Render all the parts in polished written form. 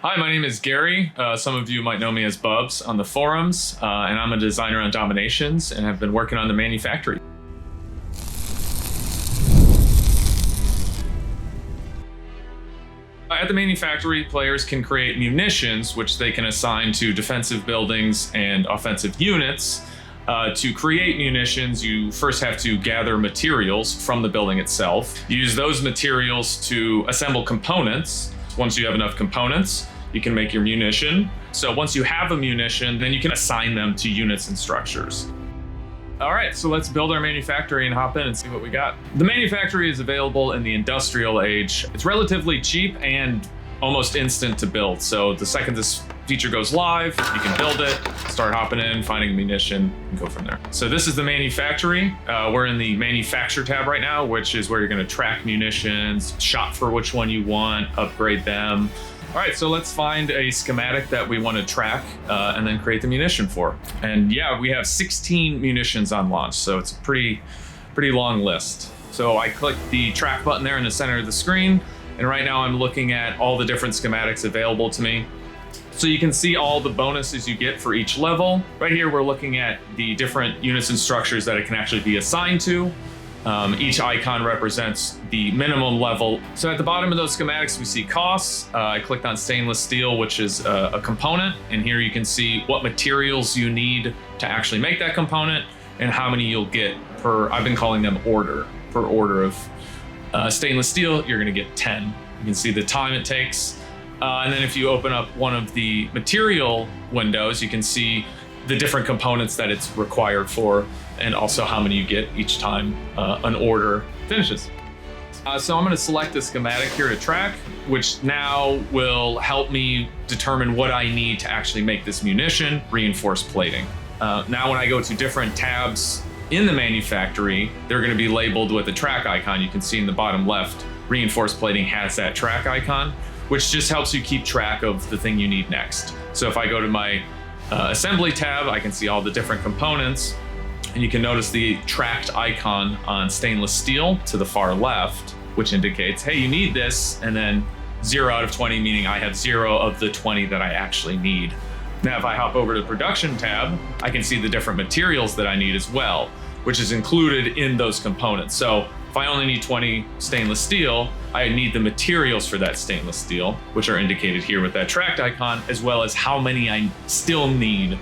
Hi, my name is Gary. Some of you might know me as Bubs on the forums, and I'm a designer on DomiNations and have been working on the manufactory. At the manufactory, players can create munitions, which they can assign to defensive buildings and offensive units. To create munitions, you first have to gather materials from the building itself. Use those materials to assemble components. Once you have enough components, you can make your munition. So once you have a munition, then you can assign them to units and structures. All right, so let's build our manufactory and hop in and see what we got. The manufactory is available in the industrial age. It's relatively cheap and almost instant to build. So the second this feature goes live, you can build it, start hopping in, finding a munition, and go from there. So this is the manufactory. We're in the manufacture tab right now, which is where you're gonna track munitions, shop for which one you want, upgrade them. All right, so let's find a schematic that we want to track and then create the munition for. And yeah, we have 16 munitions on launch, so it's a pretty long list. So I click the track button there in the center of the screen, and right now I'm looking at all the different schematics available to me. So you can see all the bonuses you get for each level. Right here, we're looking at the different units and structures that it can actually be assigned to. Each icon represents the minimum level. So at the bottom of those schematics, we see costs. I clicked on stainless steel, which is a component. And here you can see what materials you need to actually make that component and how many you'll get per, I've been calling them order, per order of stainless steel, you're gonna get 10. You can see the time it takes. And then if you open up one of the material windows, you can see the different components that it's required for, and also how many you get each time an order finishes. So I'm going to select the schematic here to track, which now will help me determine what I need to actually make this munition, reinforced plating. Now when I go to different tabs in the manufactory, they're going to be labeled with a track icon. You can see in the bottom left, reinforced plating has that track icon, which just helps you keep track of the thing you need next. So if I go to my assembly tab, I can see all the different components, and you can notice the tracked icon on stainless steel to the far left, which indicates, hey, you need this, and then 0 out of 20, meaning I have 0 of the 20 that I actually need. Now, if I hop over to the production tab, I can see the different materials that I need as well, which is included in those components. So if I only need 20 stainless steel, I need the materials for that stainless steel, which are indicated here with that tracked icon, as well as how many I still need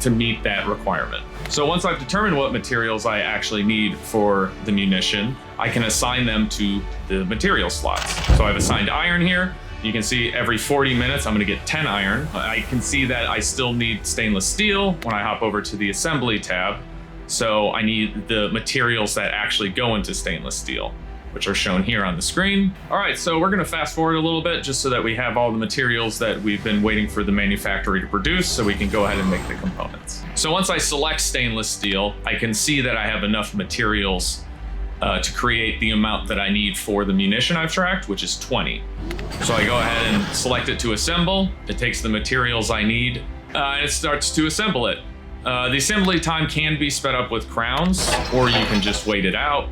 to meet that requirement. So once I've determined what materials I actually need for the munition, I can assign them to the material slots. So I've assigned iron here. You can see every 40 minutes, I'm gonna get 10 iron. I can see that I still need stainless steel when I hop over to the assembly tab. So I need the materials that actually go into stainless steel, which are shown here on the screen. All right, so we're gonna fast forward a little bit just so that we have all the materials that we've been waiting for the manufactory to produce so we can go ahead and make the components. So once I select stainless steel, I can see that I have enough materials to create the amount that I need for the munition I've tracked, which is 20. So I go ahead and select it to assemble. It takes the materials I need and it starts to assemble it. The assembly time can be sped up with crowns, or you can just wait it out.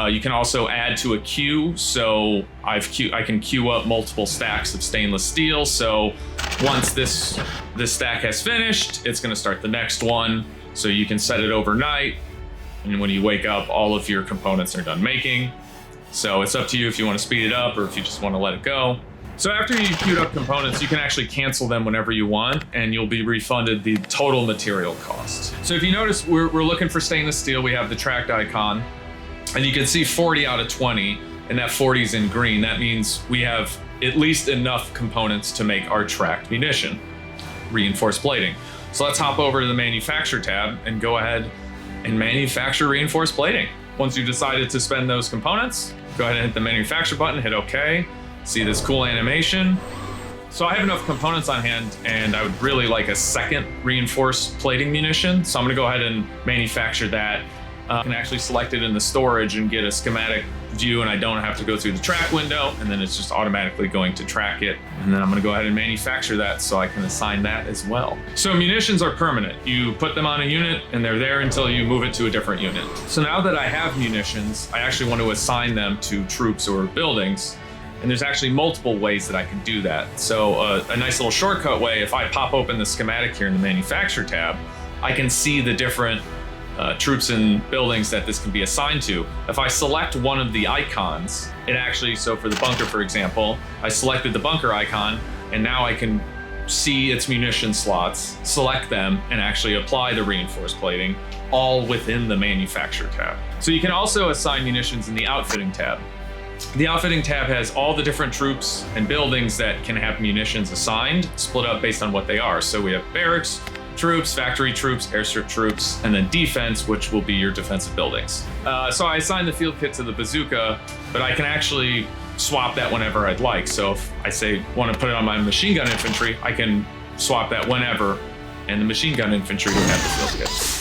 You can also add to a queue, so I can queue up multiple stacks of stainless steel. So once this stack has finished, it's going to start the next one. So you can set it overnight, and when you wake up, all of your components are done making. So it's up to you if you want to speed it up or if you just want to let it go. So after you queued up components, you can actually cancel them whenever you want, and you'll be refunded the total material cost. So if you notice, we're looking for stainless steel. We have the tracked icon, and you can see 40 out of 20, and that 40 is in green. That means we have at least enough components to make our tracked munition, reinforced plating. So let's hop over to the manufacture tab and go ahead and manufacture reinforced plating. Once you've decided to spend those components, go ahead and hit the manufacture button, hit OK. See this cool animation. So I have enough components on hand, and I would really like a second reinforced plating munition. So I'm gonna go ahead and manufacture that. I can actually select it in the storage and get a schematic view, and I don't have to go through the track window, and then it's just automatically going to track it. And then I'm gonna go ahead and manufacture that so I can assign that as well. So munitions are permanent. You put them on a unit and they're there until you move it to a different unit. So now that I have munitions, I actually want to assign them to troops or buildings. And there's actually multiple ways that I can do that. So a nice little shortcut way, if I pop open the schematic here in the Manufacture tab, I can see the different troops and buildings that this can be assigned to. If I select one of the icons, it actually, so for the bunker, for example, I selected the bunker icon, and now I can see its munition slots, select them, and actually apply the reinforced plating all within the Manufacture tab. So you can also assign munitions in the Outfitting tab. The Outfitting tab has all the different troops and buildings that can have munitions assigned, split up based on what they are. So we have barracks, troops, factory troops, airstrip troops, and then defense, which will be your defensive buildings. So I assigned the field kit to the bazooka, but I can actually swap that whenever I'd like. So if I say want to put it on my machine gun infantry, I can swap that whenever, and the machine gun infantry would have the field kit.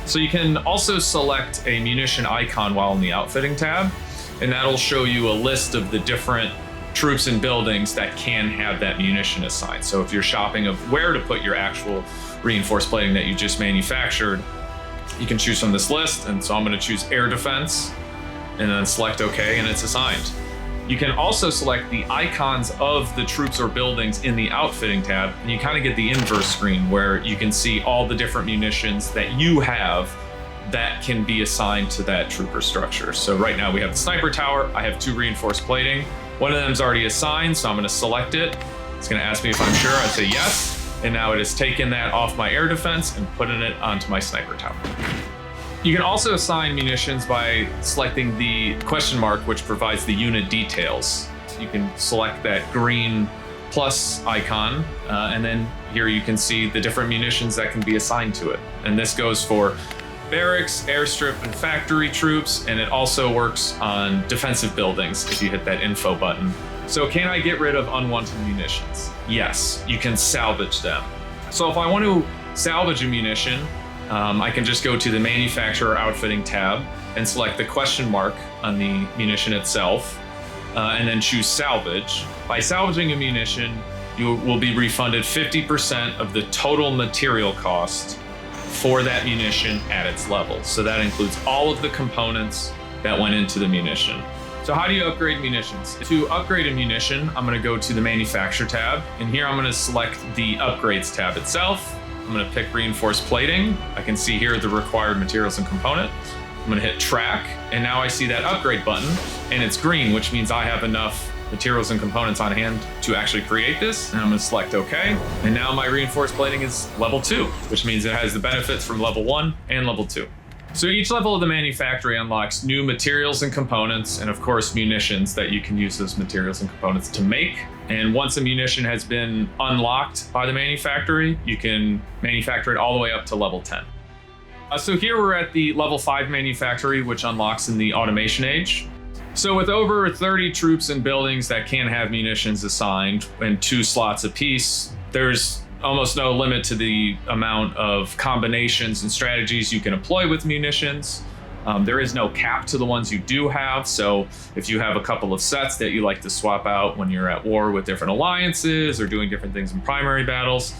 So you can also select a munition icon while in the Outfitting tab, and that'll show you a list of the different troops and buildings that can have that munition assigned. So if you're shopping of where to put your actual reinforced plating that you just manufactured, you can choose from this list. And so I'm going to choose air defense and then select OK, and it's assigned. You can also select the icons of the troops or buildings in the Outfitting tab, and you kind of get the inverse screen where you can see all the different munitions that you have that can be assigned to that trooper structure. So right now we have the sniper tower. I have 2 reinforced plating. One of them is already assigned, so I'm going to select it. It's going to ask me if I'm sure. I say yes, and now it has taken that off my air defense and putting it onto my sniper tower. You can also assign munitions by selecting the question mark, which provides the unit details. You can select that green plus icon, and then here you can see the different munitions that can be assigned to it. And this goes for barracks, airstrip, and factory troops, and it also works on defensive buildings if you hit that info button. So can I get rid of unwanted munitions? Yes, you can salvage them. So if I want to salvage a munition, I can just go to the Manufacturer Outfitting tab and select the question mark on the munition itself, and then choose Salvage. By salvaging a munition, you will be refunded 50% of the total material cost for that munition at its level. So that includes all of the components that went into the munition. So how do you upgrade munitions? To upgrade a munition, I'm going to go to the Manufacture tab, and here I'm going to select the Upgrades tab itself. I'm going to pick Reinforced Plating. I can see here the required materials and component. I'm going to hit Track, and now I see that Upgrade button, and it's green, which means I have enough materials and components on hand to actually create this. And I'm going to select OK. And now my reinforced plating is level 2, which means it has the benefits from level 1 and level 2. So each level of the Manufactory unlocks new materials and components, and of course munitions that you can use those materials and components to make. And once a munition has been unlocked by the Manufactory, you can manufacture it all the way up to level 10. So here we're at the level 5 Manufactory, which unlocks in the Automation Age. So with over 30 troops and buildings that can have munitions assigned and 2 slots apiece, there's almost no limit to the amount of combinations and strategies you can employ with munitions. There is no cap to the ones you do have. So if you have a couple of sets that you like to swap out when you're at war with different alliances or doing different things in primary battles,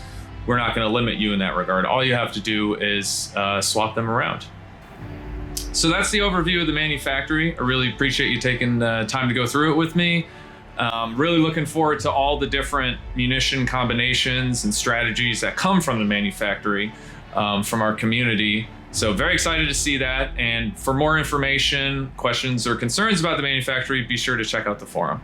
we're not going to limit you in that regard. All you have to do is swap them around. So that's the overview of the Manufactory. I really appreciate you taking the time to go through it with me. Really looking forward to all the different munition combinations and strategies that come from the Manufactory from our community. So very excited to see that. And for more information, questions, or concerns about the Manufactory, be sure to check out the forum.